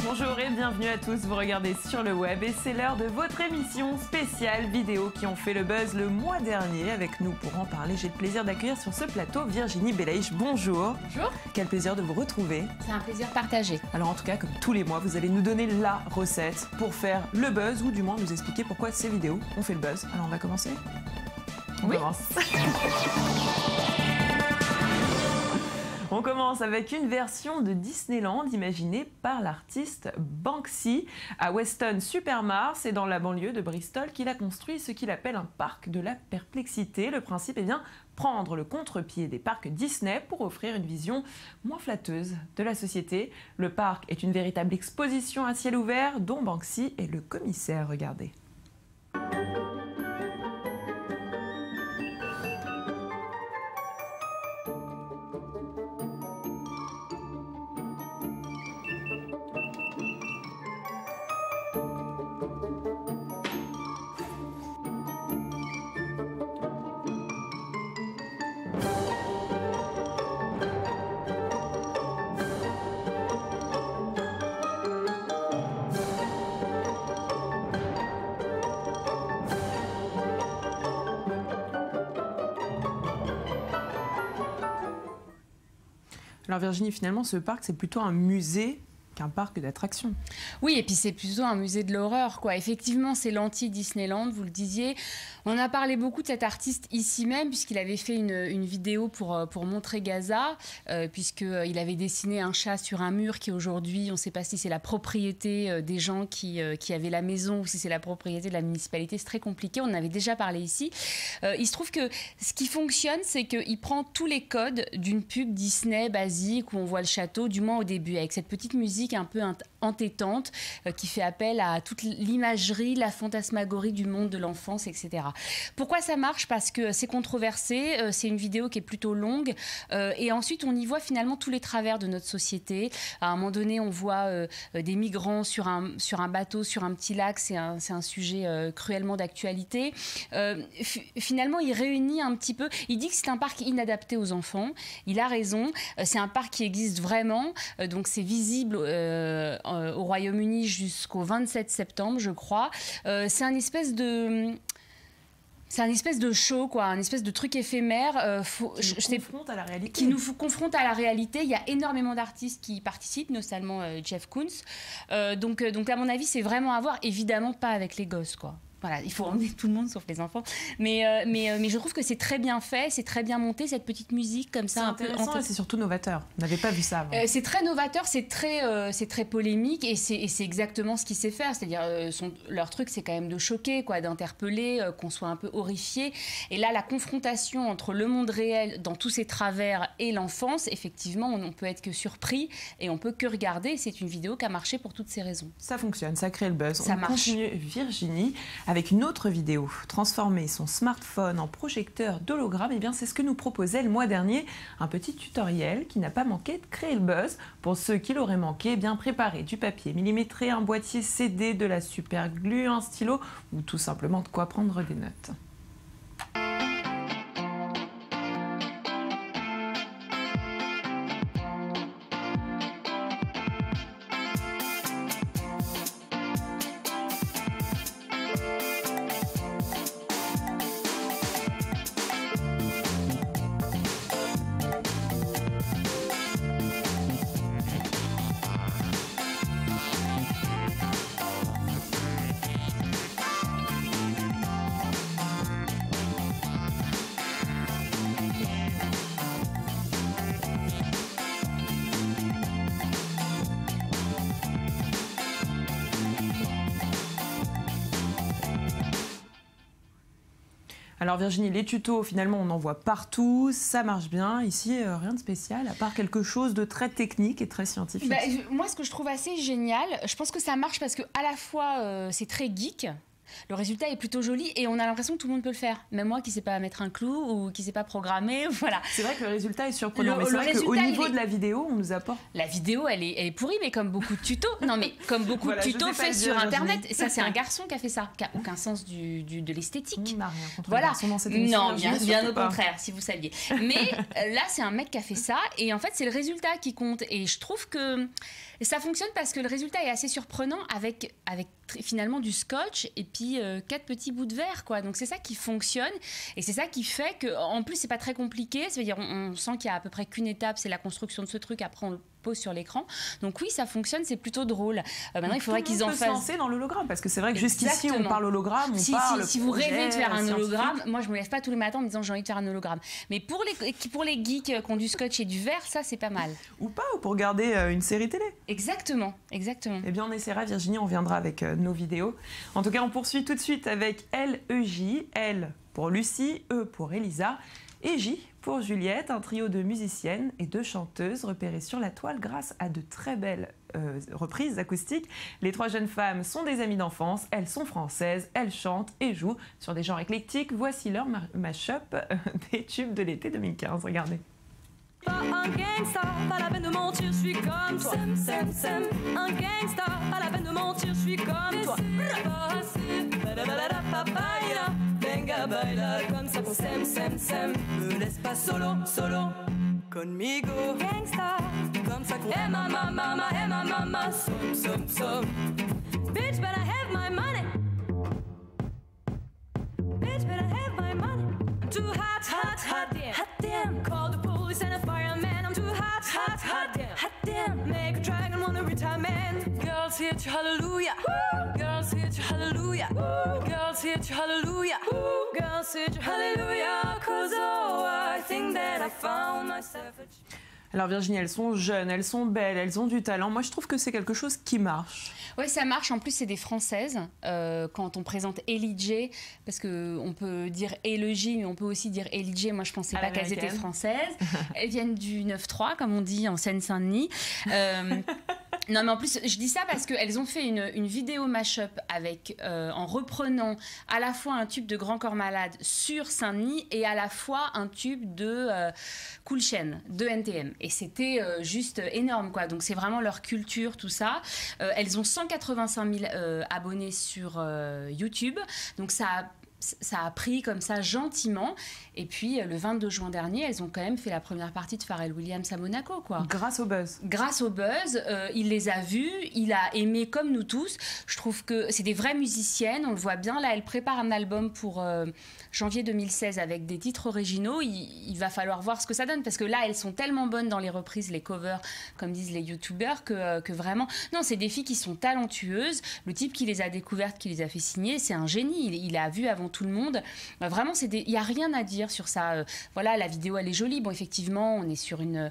Bonjour et bienvenue à tous, vous regardez sur le web et c'est l'heure de votre émission spéciale vidéo qui ont fait le buzz le mois dernier. Avec nous pour en parler, j'ai le plaisir d'accueillir sur ce plateau Virginie Belaïch. Bonjour. Bonjour. Quel plaisir de vous retrouver. C'est un plaisir partagé. Alors en tout cas, comme tous les mois, vous allez nous donner la recette pour faire le buzz ou du moins nous expliquer pourquoi ces vidéos ont fait le buzz. Alors on va commencer ? On commence. On commence avec une version de Disneyland imaginée par l'artiste Banksy à Weston-super-Mare. C'est dans la banlieue de Bristol qu'il a construit ce qu'il appelle un parc de la perplexité. Le principe est bien prendre le contre-pied des parcs Disney pour offrir une vision moins flatteuse de la société. Le parc est une véritable exposition à ciel ouvert dont Banksy est le commissaire. Regardez. Alors Virginie, finalement, ce parc, c'est plutôt un musée qu'un parc d'attractions. Oui, et puis c'est plutôt un musée de l'horreur, quoi. Effectivement, c'est l'anti-Disneyland, vous le disiez. On a parlé beaucoup de cet artiste ici même, puisqu'il avait fait une vidéo pour montrer Gaza, puisqu'il avait dessiné un chat sur un mur qui aujourd'hui, on ne sait pas si c'est la propriété des gens qui avaient la maison ou si c'est la propriété de la municipalité. C'est très compliqué, on en avait déjà parlé ici. Il se trouve que ce qui fonctionne, c'est qu'il prend tous les codes d'une pub Disney basique où on voit le château, du moins au début, avec cette petite musique un peu entêtante qui fait appel à toute l'imagerie, la fantasmagorie du monde de l'enfance, etc. Pourquoi ça marche? Parce que c'est controversé, c'est une vidéo qui est plutôt longue et ensuite on y voit finalement tous les travers de notre société. À un moment donné, on voit des migrants sur un bateau, sur un petit lac, c'est un sujet cruellement d'actualité. Finalement, il réunit un petit peu, il dit que c'est un parc inadapté aux enfants, il a raison, c'est un parc qui existe vraiment, donc c'est visible au Royaume-Uni jusqu'au 27 septembre, je crois. C'est un espèce de show, quoi, un espèce de truc éphémère. Confronte à la réalité. Qui nous confronte à la réalité. Il y a énormément d'artistes qui y participent, notamment Jeff Koons. Donc, à mon avis, c'est vraiment à voir. Évidemment, pas avec les gosses, quoi. Voilà, il faut emmener tout le monde sauf les enfants. Mais je trouve que c'est très bien fait, c'est très bien monté, cette petite musique comme ça. C'est intéressant et c'est surtout novateur. On n'avait pas vu ça avant. C'est très novateur, c'est très polémique et c'est exactement ce qu'ils savent faire. C'est-à-dire, leur truc, c'est quand même de choquer, quoi, d'interpeller, qu'on soit un peu horrifié. Et là, la confrontation entre le monde réel dans tous ses travers et l'enfance, effectivement, on peut être que surpris et on peut que regarder. C'est une vidéo qui a marché pour toutes ces raisons. Ça fonctionne, ça crée le buzz. Ça marche. Continue, Virginie, avec une autre vidéo. Transformer son smartphone en projecteur d'hologramme, eh bien c'est ce que nous proposait le mois dernier un petit tutoriel qui n'a pas manqué de créer le buzz. Pour ceux qui l'auraient manqué, eh bien préparer du papier millimétré, un boîtier CD, de la super glue, un stylo ou tout simplement de quoi prendre des notes. Alors Virginie, les tutos, finalement, on en voit partout, ça marche bien. Ici, rien de spécial, à part quelque chose de très technique et très scientifique. Moi, ce que je trouve assez génial, je pense que ça marche parce que à la fois, c'est très geek. le résultat est plutôt joli et on a l'impression que tout le monde peut le faire. Même moi qui ne sais pas mettre un clou ou qui ne sait pas programmer, voilà. C'est vrai que le résultat est surprenant, mais c'est vrai qu'au niveau de la vidéo, on nous apporte... La vidéo, elle est pourrie, mais comme beaucoup de tutos. Non, mais comme beaucoup de tutos faits sur Internet. Et ça, c'est un garçon qui a fait ça, qui n'a aucun sens de l'esthétique. On n'a rien contre voilà. le garçon dans cette émission. Non, bien au contraire, si vous saviez. Mais là, c'est un mec qui a fait ça, et en fait, c'est le résultat qui compte. Et je trouve que ça fonctionne parce que le résultat est assez surprenant avec finalement du scotch et puis 4 petits bouts de verre, quoi. Donc c'est ça qui fonctionne et c'est ça qui fait que, en plus, c'est pas très compliqué. C'est-à-dire on sent qu'il y a à peu près qu'une étape, c'est la construction de ce truc. Après on le pose sur l'écran. Donc oui, ça fonctionne, c'est plutôt drôle. Maintenant, il faudrait qu'ils en fassent. Se lancer dans l'hologramme parce que c'est vrai que jusqu'ici on parle hologramme, si vous rêvez de faire un hologramme, moi je me lève pas tous les matins en me disant j'ai envie de faire un hologramme. Mais pour les geeks qui ont du scotch et du verre, ça c'est pas mal. Ou pas, ou pour regarder une série télé. Exactement. Eh bien, on essaiera, Virginie, on reviendra avec nos vidéos. En tout cas, on poursuit tout de suite avec L-E-J, L pour Lucie, E pour Elisa et J pour Juliette, un trio de musiciennes et de chanteuses repérées sur la toile grâce à de très belles reprises acoustiques. Les 3 jeunes femmes sont des amies d'enfance, elles sont françaises, elles chantent et jouent sur des genres éclectiques. Voici leur mash-up des tubes de l'été 2015. Regardez. Pas un gangsta, pas la peine de mentir, je suis comme toi. Sem. Un gangsta, pas la peine de mentir, je suis comme toi. Venga baila, comme ça pour sem. Me laisse pas solo, conmigo. Gangsta, comme ça qu'on mama, som. Bitch, better have my money. Bitch, better have my money. I'm too hot damn. Call the police and a fireman. I'm too hot damn. Make a dragon wanna retire man. Girls hit you hallelujah. Woo. Girls hit you hallelujah. Woo. Girls hit you hallelujah. Woo. Girls hit you hallelujah. 'Cause I think that I found myself a... Alors Virginie, elles sont jeunes, elles sont belles, elles ont du talent. Moi, je trouve que c'est quelque chose qui marche. Oui, ça marche. En plus, c'est des Françaises. Quand on présente Ellie J, parce qu'on peut dire Ellie, mais on peut aussi dire Ellie J. Moi, je ne pensais pas qu'elles étaient françaises. Elles viennent du 9-3, comme on dit, en Seine-Saint-Denis. Non, mais en plus, je dis ça parce qu'elles ont fait une vidéo mash-up en reprenant à la fois un tube de Grand Corps Malade sur Saint-Denis et à la fois un tube de Cool Chain, de NTM. Et c'était juste énorme, quoi. Donc, c'est vraiment leur culture, tout ça. Elles ont 185 000 abonnés sur YouTube. Donc, ça a pris comme ça gentiment. Et puis, le 22 juin dernier, elles ont quand même fait la première partie de Pharrell Williams à Monaco, quoi. Grâce au buzz. Grâce au buzz. Il les a vues, il a aimé comme nous tous. Je trouve que c'est des vraies musiciennes, on le voit bien. Là, elle prépare un album pour janvier 2016 avec des titres originaux. Il va falloir voir ce que ça donne, parce que là, elles sont tellement bonnes dans les reprises, les covers, comme disent les youtubeurs, que vraiment... Non, c'est des filles qui sont talentueuses. Le type qui les a découvertes, qui les a fait signer, c'est un génie. Il a vu avant tout le monde. Vraiment, il n'y a rien à dire sur ça. Voilà, la vidéo, elle est jolie. Bon, effectivement, on est sur une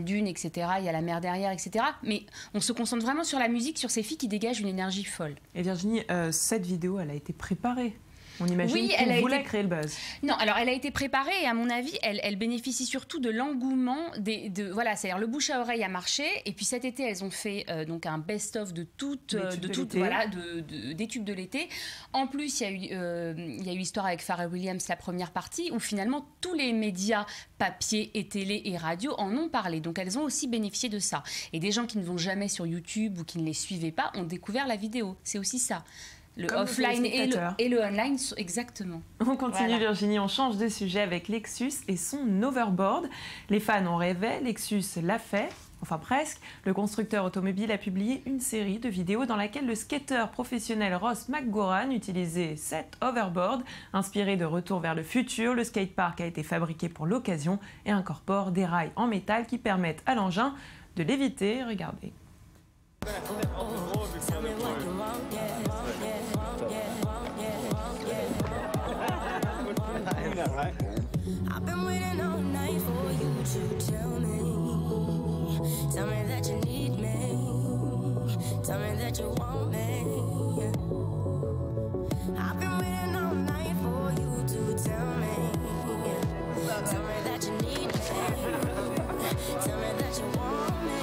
dune, etc. Il y a la mer derrière, etc. Mais on se concentre vraiment sur la musique, sur ces filles qui dégagent une énergie folle. Et Virginie, cette vidéo, elle a été préparée. On imagine oui, qu'elle voulait créer le buzz. Non, alors elle a été préparée et à mon avis, elle bénéficie surtout de l'engouement voilà, c'est-à-dire le bouche à oreille a marché et puis cet été, elles ont fait donc un best-of de toutes voilà, des tubes de l'été. En plus, il y a eu l'histoire avec Pharrell Williams, la première partie, où finalement tous les médias papier et télé et radio en ont parlé. Donc elles ont aussi bénéficié de ça. Et des gens qui ne vont jamais sur YouTube ou qui ne les suivaient pas ont découvert la vidéo. C'est aussi ça. Le comme offline et le online, exactement. On continue, voilà. Virginie, on change de sujet avec Lexus et son overboard. Les fans en rêvaient, Lexus l'a fait, enfin presque. Le constructeur automobile a publié une série de vidéos dans laquelle le skateur professionnel Ross McGoran utilisait cet overboard. Inspiré de Retour vers le futur, le skatepark a été fabriqué pour l'occasion et incorpore des rails en métal qui permettent à l'engin de l'éviter. Regardez. Right. I've been waiting all night for you to tell me that you need me, tell me that you want me. I've been waiting all night for you to tell me that you need me, tell me that you want me,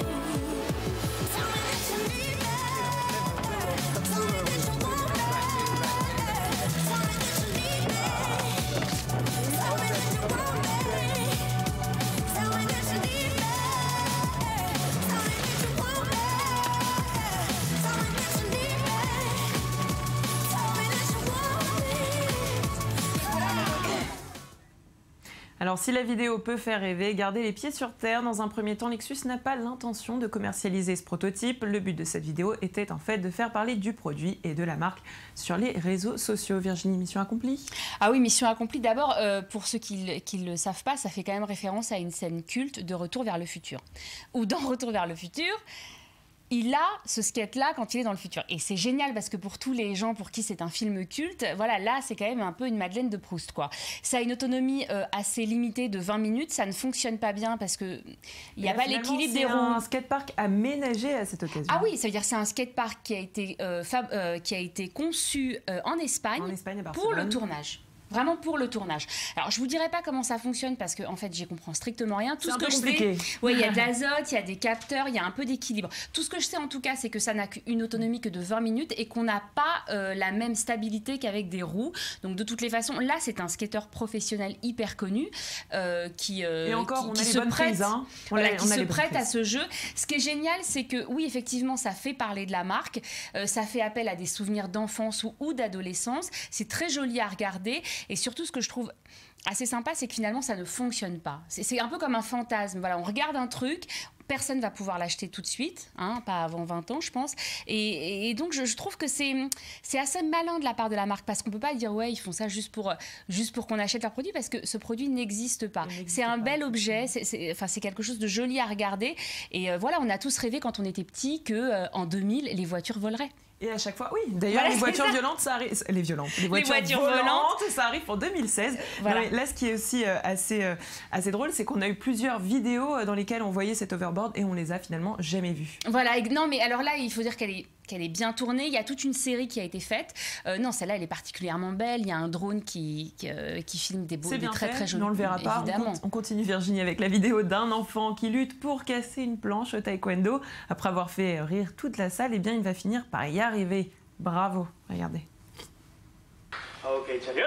tell me that you need me, tell me that you want me. Alors si la vidéo peut faire rêver, gardez les pieds sur terre. Dans un premier temps, Lexus n'a pas l'intention de commercialiser ce prototype. Le but de cette vidéo était en fait de faire parler du produit et de la marque sur les réseaux sociaux. Virginie, mission accomplie? Ah oui, mission accomplie. D'abord, pour ceux qui ne le savent pas, ça fait quand même référence à une scène culte de Retour vers le futur. Ou dans Retour vers le futur, il a ce skate-là quand il est dans le futur. Et c'est génial parce que pour tous les gens pour qui c'est un film culte, voilà, là, c'est quand même un peu une Madeleine de Proust, quoi. Ça a une autonomie assez limitée de 20 minutes. Ça ne fonctionne pas bien parce qu'il n'y a pas l'équilibre des roues. C'est un skatepark aménagé à cette occasion. Ah oui, ça veut dire que c'est un skatepark qui a été conçu en Espagne pour le tournage. Vraiment pour le tournage. Alors, je vous dirai pas comment ça fonctionne parce que en fait, j'y comprends strictement rien. Tout ce que je sais, ouais, il y a de l'azote, il y a des capteurs, il y a un peu d'équilibre. Tout ce que je sais en tout cas, c'est que ça n'a qu'une autonomie que de 20 minutes et qu'on n'a pas la même stabilité qu'avec des roues. Donc, de toutes les façons, là, c'est un skateur professionnel hyper connu qui se prête à ce jeu. Ce qui est génial, c'est que oui, effectivement, ça fait parler de la marque, ça fait appel à des souvenirs d'enfance ou d'adolescence. C'est très joli à regarder. Et surtout, ce que je trouve assez sympa, c'est que finalement, ça ne fonctionne pas. C'est un peu comme un fantasme. Voilà, on regarde un truc, personne ne va pouvoir l'acheter tout de suite, hein, pas avant 20 ans, je pense. Et donc, je trouve que c'est assez malin de la part de la marque parce qu'on ne peut pas dire, ouais, ils font ça juste pour qu'on achète leur produit parce que ce produit n'existe pas. C'est un bel objet, c'est quelque chose de joli à regarder. Et voilà, on a tous rêvé quand on était petits qu'en 2000, les voitures voleraient. Et à chaque fois, oui. D'ailleurs, voilà, les voitures violentes, ça arrive. Les voitures volantes, ça arrive pour 2016. Voilà. Là, ce qui est aussi assez drôle, c'est qu'on a eu plusieurs vidéos dans lesquelles on voyait cet overboard et on les a finalement jamais vues. Voilà. Non, mais alors là, il faut dire qu'elle est bien tournée. Il y a toute une série qui a été faite. Non, celle-là, elle est particulièrement belle. Il y a un drone qui filme des très, très jolis. On ne le verra pas. On continue, Virginie, avec la vidéo d'un enfant qui lutte pour casser une planche au taekwondo. Après avoir fait rire toute la salle, eh bien, il va finir par y arriver. Bravo. Regardez. Ok, Chariot.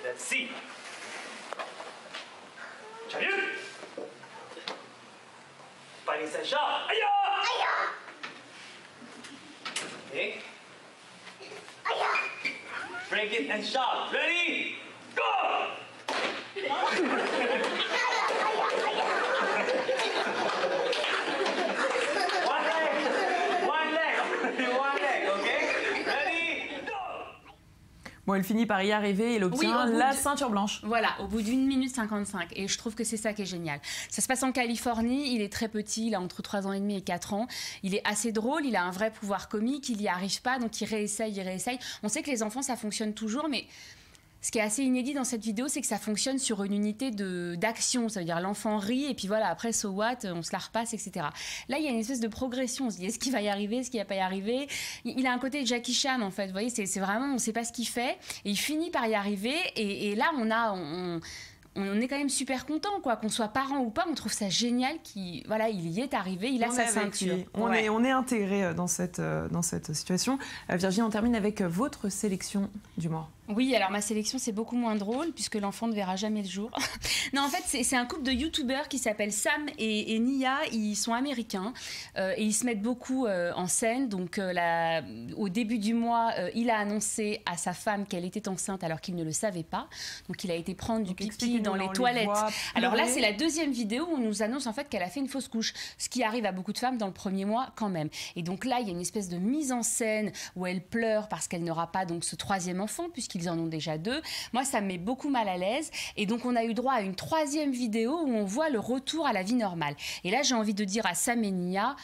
Let's see. Chariot. Fighting set shot. Aïe! Okay. Break it and shot. Ready? Go! One leg, okay? Ready? Go! Bon, elle finit par y arriver et elle obtient la ceinture blanche. Voilà, au bout d'1 minute 55. Et je trouve que c'est ça qui est génial. Ça se passe en Californie, il est très petit, il a entre 3 ans et demi et 4 ans. Il est assez drôle, il a un vrai pouvoir comique, il n'y arrive pas, donc il réessaye. On sait que les enfants, ça fonctionne toujours, mais ce qui est assez inédit dans cette vidéo, c'est que ça fonctionne sur une unité d'action. Ça veut dire l'enfant rit et puis voilà, après, so what, on se la repasse, etc. Là, il y a une espèce de progression. On se dit, est-ce qu'il va y arriver, est-ce qu'il ne va pas y arriver? Il a un côté Jackie Chan, en fait. Vous voyez, c'est vraiment, on ne sait pas ce qu'il fait. Et il finit par y arriver. Et là, on est quand même super content, quoi, qu'on soit parent ou pas, on trouve ça génial qu'il y est arrivé, il a sa ceinture. On est intégré dans cette situation. Virginie, on termine avec votre sélection du mois. Oui, alors ma sélection, c'est beaucoup moins drôle puisque l'enfant ne verra jamais le jour. Non, en fait, c'est un couple de youtubeurs qui s'appellent Sam et Nia. Ils sont américains et ils se mettent beaucoup en scène. Donc, au début du mois, il a annoncé à sa femme qu'elle était enceinte alors qu'il ne le savait pas. Donc, il a été prendre du pipi dans les toilettes. Alors là, c'est la deuxième vidéo où on nous annonce en fait qu'elle a fait une fausse couche. Ce qui arrive à beaucoup de femmes dans le premier mois quand même. Et donc là, il y a une espèce de mise en scène où elle pleure parce qu'elle n'aura pas donc ce troisième enfant puisqu'ils en ont déjà 2. Moi, ça me met beaucoup mal à l'aise. Et donc, on a eu droit à une troisième vidéo où on voit le retour à la vie normale. Et là, j'ai envie de dire à Sam et Nia,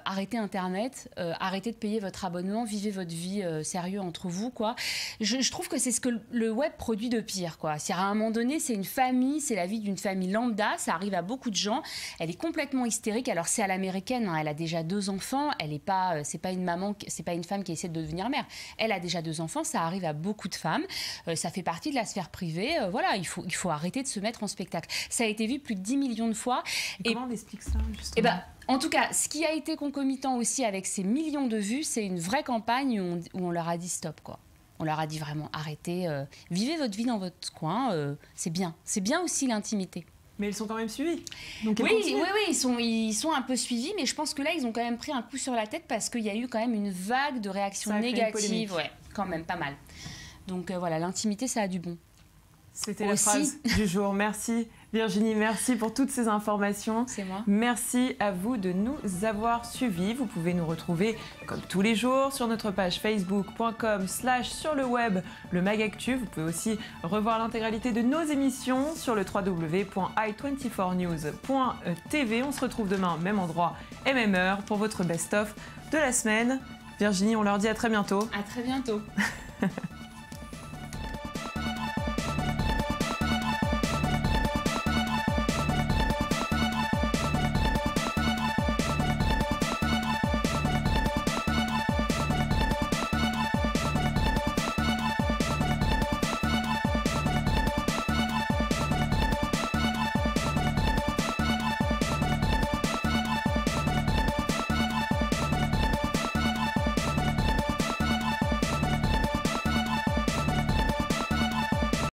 arrêtez Internet, arrêtez de payer votre abonnement, vivez votre vie sérieux entre vous, quoi. Je trouve que c'est ce que le web produit de pire, quoi. C'est-à-dire, à un moment donné, c'est une famille, c'est la vie d'une famille lambda, ça arrive à beaucoup de gens. Elle est complètement hystérique. Alors, c'est à l'américaine, hein, elle a déjà 2 enfants, elle est pas, c'est pas une maman, c'est pas une femme qui essaie de devenir mère. Elle a déjà 2 enfants, ça arrive à beaucoup de femmes. Ça fait partie de la sphère privée. Voilà, il faut arrêter de se mettre en spectacle. Ça a été vu plus de 10 millions de fois. Et comment on explique ça, justement? En tout cas, ce qui a été concomitant aussi avec ces millions de vues, c'est une vraie campagne où on leur a dit stop, quoi. On leur a dit vraiment arrêtez, vivez votre vie dans votre coin, c'est bien. C'est bien aussi l'intimité. Mais ils sont quand même suivis. Donc oui, ils sont un peu suivis, mais je pense que là, ils ont quand même pris un coup sur la tête parce qu'il y a eu quand même une vague de réactions négatives. Ouais, quand même, pas mal. Donc voilà, l'intimité, ça a du bon. C'était la Aussi. phrase du jour. Merci Virginie, merci pour toutes ces informations. C'est moi. Merci à vous de nous avoir suivis. Vous pouvez nous retrouver comme tous les jours sur notre page facebook.com/sur le web le Magactu. Vous pouvez aussi revoir l'intégralité de nos émissions sur le www.i24news.tv. On se retrouve demain, même endroit et même heure pour votre best-of de la semaine. Virginie, on leur dit à très bientôt. À très bientôt.